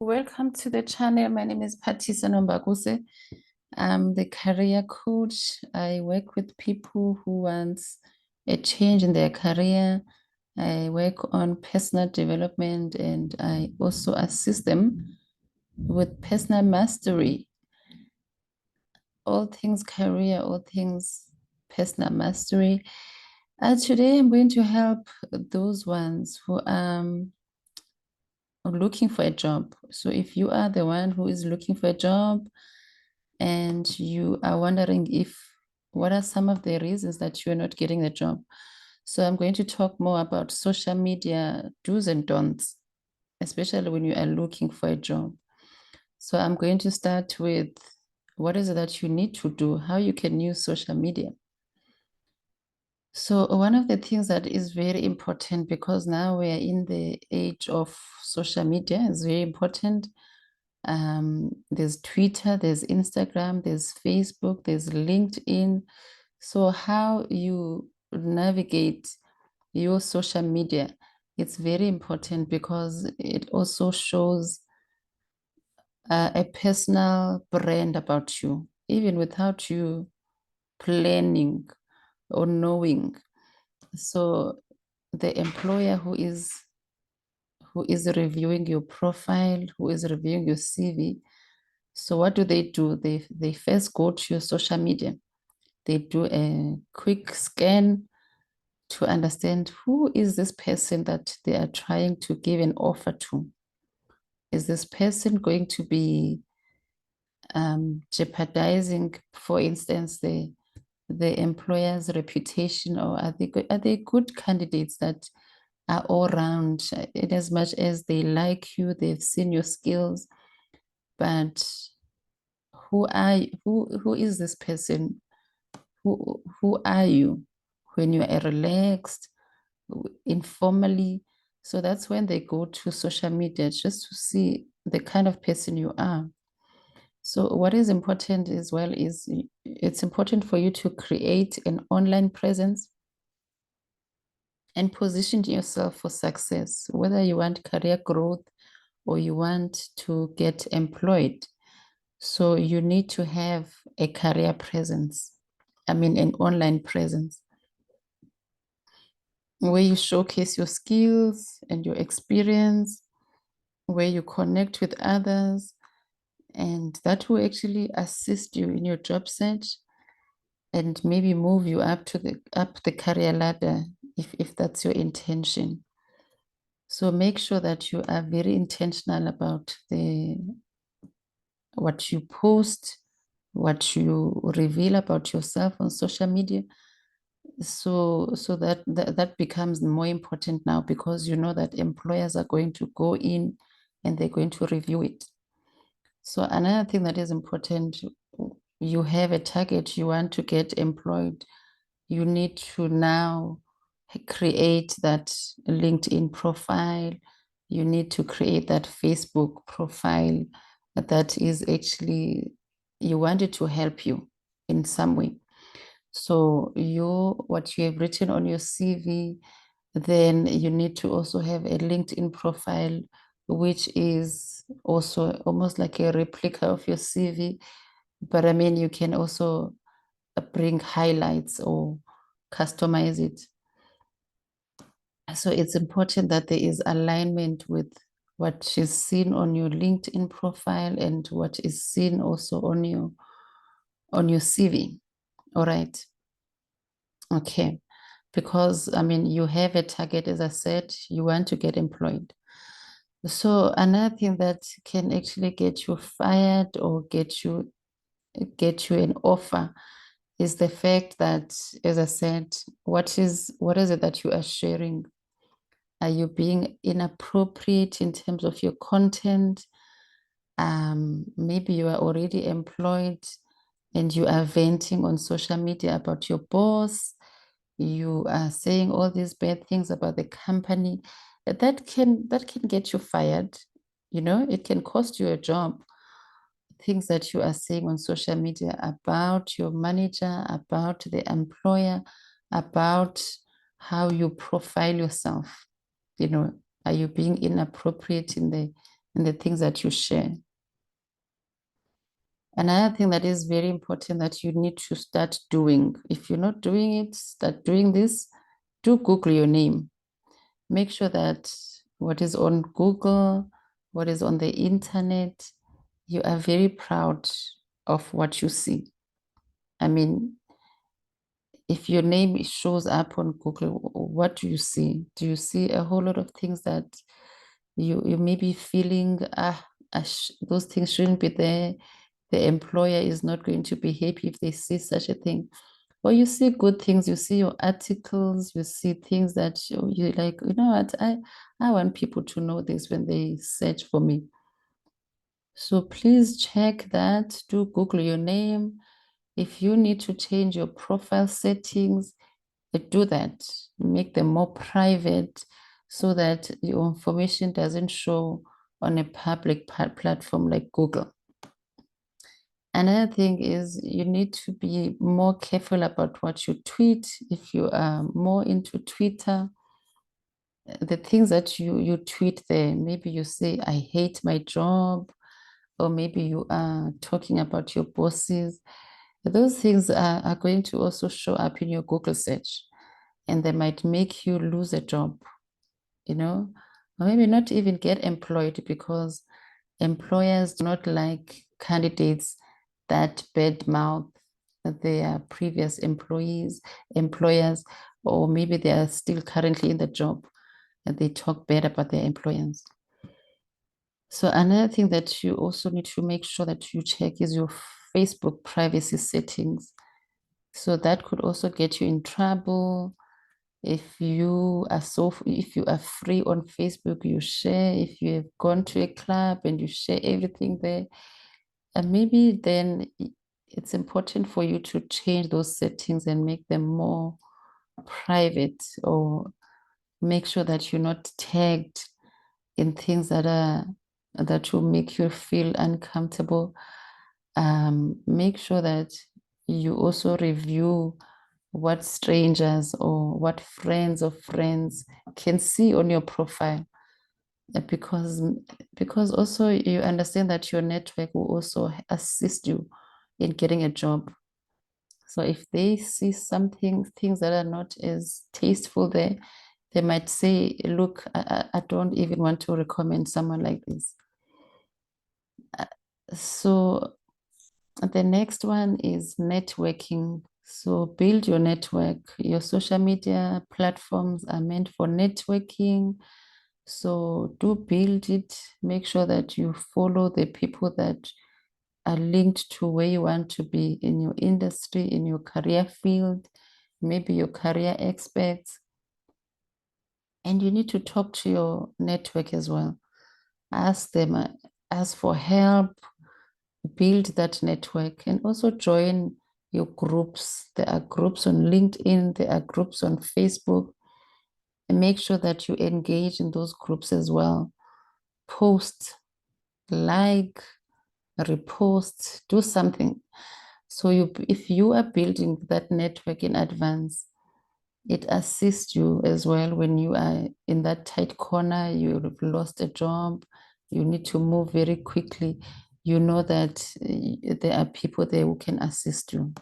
Welcome to the channel. My name is Patisa Nombakuse. I'm the career coach. I work with people who want a change in their career. I work on personal development and I also assist them with personal mastery. All things career, all things personal mastery. Today I'm going to help those ones who or looking for a job. So if you are the one who is looking for a job and you are wondering if what are some of the reasons that you're not getting the job. So I'm going to talk more about social media do's and don'ts, especially when you are looking for a job. So I'm going to start with what is it that you need to do, how you can use social media. So one of the things that is very important, because now we are in the age of social media, is very important. There's Twitter, there's Instagram, there's Facebook, there's LinkedIn. So how you navigate your social media, it's very important because it also shows a personal brand about you, even without you planning or knowing. So the employer who is reviewing your profile, who is reviewing your CV. So what do? They first go to your social media. They do a quick scan to understand who is this person that they are trying to give an offer to. Is this person going to be jeopardizing, for instance, the employer's reputation, or are they good candidates that are all around in as much as they like you, they've seen your skills, but who is this person? Who are you when you are relaxed, informally? So that's when they go to social media just to see the kind of person you are. So what is important as well is it's important for you to create an online presence and position yourself for success, whether you want career growth or you want to get employed. So you need to have a career presence. I mean, an online presence where you showcase your skills and your experience, where you connect with others, and that will actually assist you in your job search and maybe move you up the career ladder if that's your intention. So make sure that you are very intentional about the what you post, what you reveal about yourself on social media. So that becomes more important now because you know that employers are going to go in and they're going to review it. So another thing that is important, you have a target, you want to get employed, you need to now create that LinkedIn profile. You need to create that Facebook profile that is actually, you want it to help you in some way. So what you have written on your CV, then you need to also have a LinkedIn profile, which is also almost like a replica of your CV. But I mean, you can also bring highlights or customize it. So it's important that there is alignment with what is seen on your LinkedIn profile and what is seen also on your CV. All right. Okay. Because I mean, you have a target, as I said, you want to get employed. So another thing that can actually get you fired or get you an offer is the fact that, as I said, what is it that you are sharing? Are you being inappropriate in terms of your content? Maybe you are already employed and you are venting on social media about your boss. You are saying all these bad things about the company. That can get you fired. You know, it can cost you a job. Things that you are saying on social media about your manager, about the employer, about how you profile yourself. You know, are you being inappropriate in and the things that you share. Another thing that is very important that you need to start doing, if you're not doing it, start doing this. Do Google your name. Make sure that what is on Google, what is on the internet, you are very proud of what you see. I mean, if your name shows up on Google, what do you see? Do you see a whole lot of things that you may be feeling, those things shouldn't be there. The employer is not going to be happy if they see such a thing. Or you see good things, you see your articles, you see things that you like, you know what, I want people to know this when they search for me. So please check that, do Google your name. If you need to change your profile settings, do that. Make them more private so that your information doesn't show on a public platform like Google. Another thing is you need to be more careful about what you tweet. If you are more into Twitter, the things that you tweet there, maybe you say, I hate my job, or maybe you are talking about your bosses. Those things are going to also show up in your Google search, and they might make you lose a job, you know, or maybe not even get employed because employers do not like candidates that badmouth their previous employers, or maybe they are still currently in the job and they talk bad about their employers. So another thing that you also need to make sure that you check is your Facebook privacy settings. So that could also get you in trouble. If you are free on Facebook, you share. If you have gone to a club and you share everything there, and maybe then it's important for you to change those settings and make them more private, or make sure that you're not tagged in things that will make you feel uncomfortable. Make sure that you also review what strangers or what friends of friends can see on your profile, because also you understand that your network will also assist you in getting a job. So if they see things that are not as tasteful there, they might say, look, I don't even want to recommend someone like this. So the next one is networking. So build your network. Your social media platforms are meant for networking. So do build it. Make sure that you follow the people that are linked to where you want to be in your industry, in your career field, maybe your career experts. And you need to talk to your network as well. Ask them, ask for help, build that network, and also join your groups. There are groups on LinkedIn, there are groups on Facebook, and make sure that you engage in those groups as well. Post, like, repost, do something. So if you are building that network in advance, it assists you as well when you are in that tight corner, you've lost a job, you need to move very quickly. You know that there are people there who can assist you.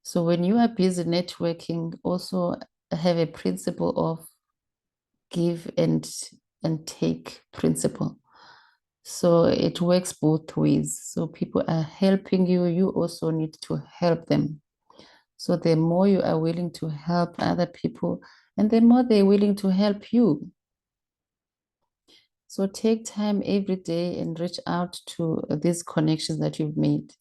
So when you are busy networking, also have a principle of give and take principle. So it works both ways. So people are helping you, you also need to help them. So the more you are willing to help other people, and the more they're willing to help you. So take time every day and reach out to these connections that you've made.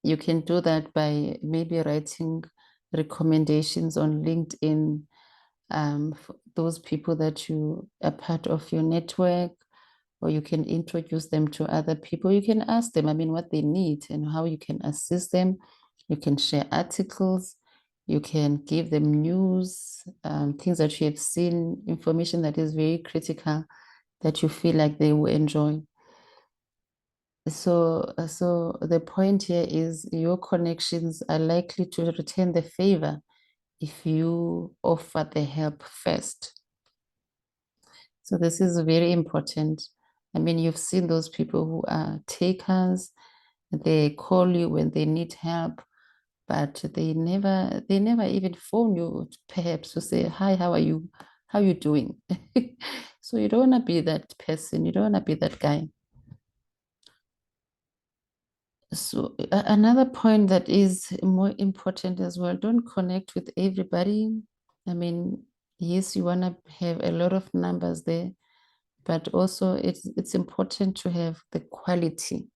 You can do that by maybe writing recommendations on LinkedIn, for those people that you are part of your network, or you can introduce them to other people. You can ask them, I mean, what they need and how you can assist them. You can share articles, you can give them news, things that you have seen, information that is very critical that you feel like they will enjoy. So the point here is your connections are likely to return the favor if you offer the help first. So this is very important. I mean, you've seen those people who are takers. They call you when they need help, but they never even phone you perhaps to say, hi, how are you? How are you doing? So you don't want to be that person. You don't want to be that guy. So another point that is more important as well, don't connect with everybody. I mean, yes, you want to have a lot of numbers there, but also it's important to have the quality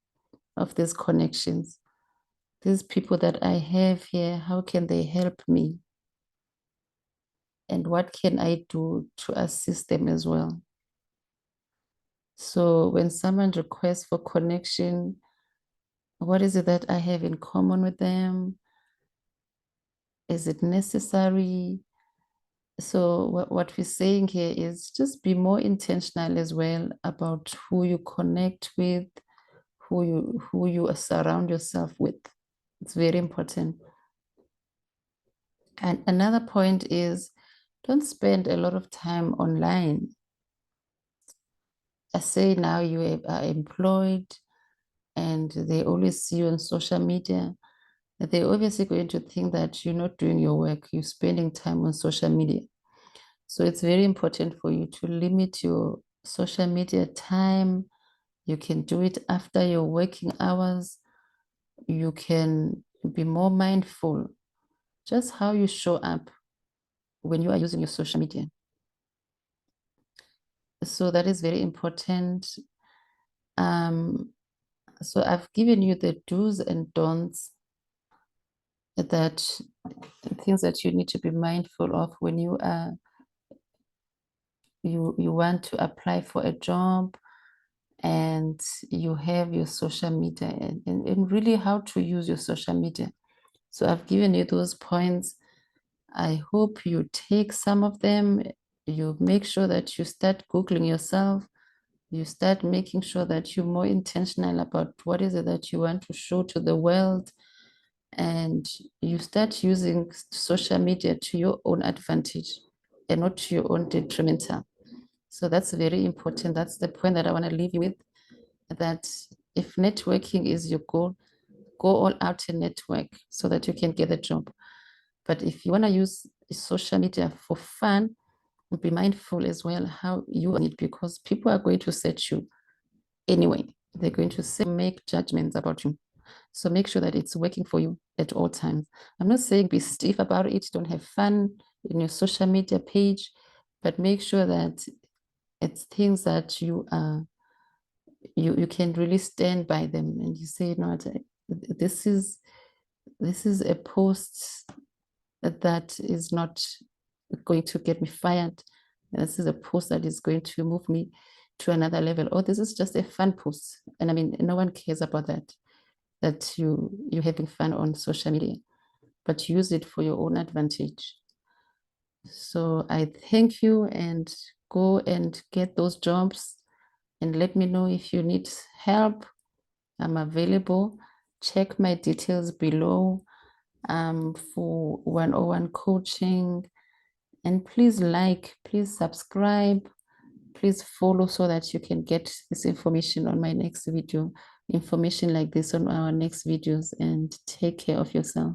of these connections. These people that I have here, how can they help me? And what can I do to assist them as well? So when someone requests for connection, what is it that I have in common with them? Is it necessary? So what we're saying here is just be more intentional as well about who you connect with, who you surround yourself with. It's very important. And another point is don't spend a lot of time online. I say now you are employed and they always see you on social media. They're obviously going to think that you're not doing your work, you're spending time on social media. So it's very important for you to limit your social media time. You can do it after your working hours. You can be more mindful just how you show up when you are using your social media. So that is very important. Um, so I've given you the do's and don'ts, that things that you need to be mindful of when you want to apply for a job and you have your social media, and really how to use your social media. So I've given you those points. I hope you take some of them. You make sure that you start Googling yourself. You start making sure that you're more intentional about what is it that you want to show to the world. And you start using social media to your own advantage and not to your own detrimental. So that's very important. That's the point that I want to leave you with, that if networking is your goal, go all out in network so that you can get a job. But if you want to use social media for fun, be mindful as well how you need, because people are going to search you anyway. They're going to make judgments about you. So make sure that it's working for you at all times. I'm not saying be stiff about it, don't have fun in your social media page, but make sure that it's things that you can really stand by them and you say, no, this is this is a post that is not going to get me fired. This is a post that is going to move me to another level. Or this is just a fun post. And I mean, no one cares about that you're having fun on social media, but use it for your own advantage. So I thank you, and go and get those jobs and let me know if you need help. I'm available. Check my details below for 101 coaching. And please like, please subscribe, please follow so that you can get this information on my next video, information like this on our next videos, and take care of yourself.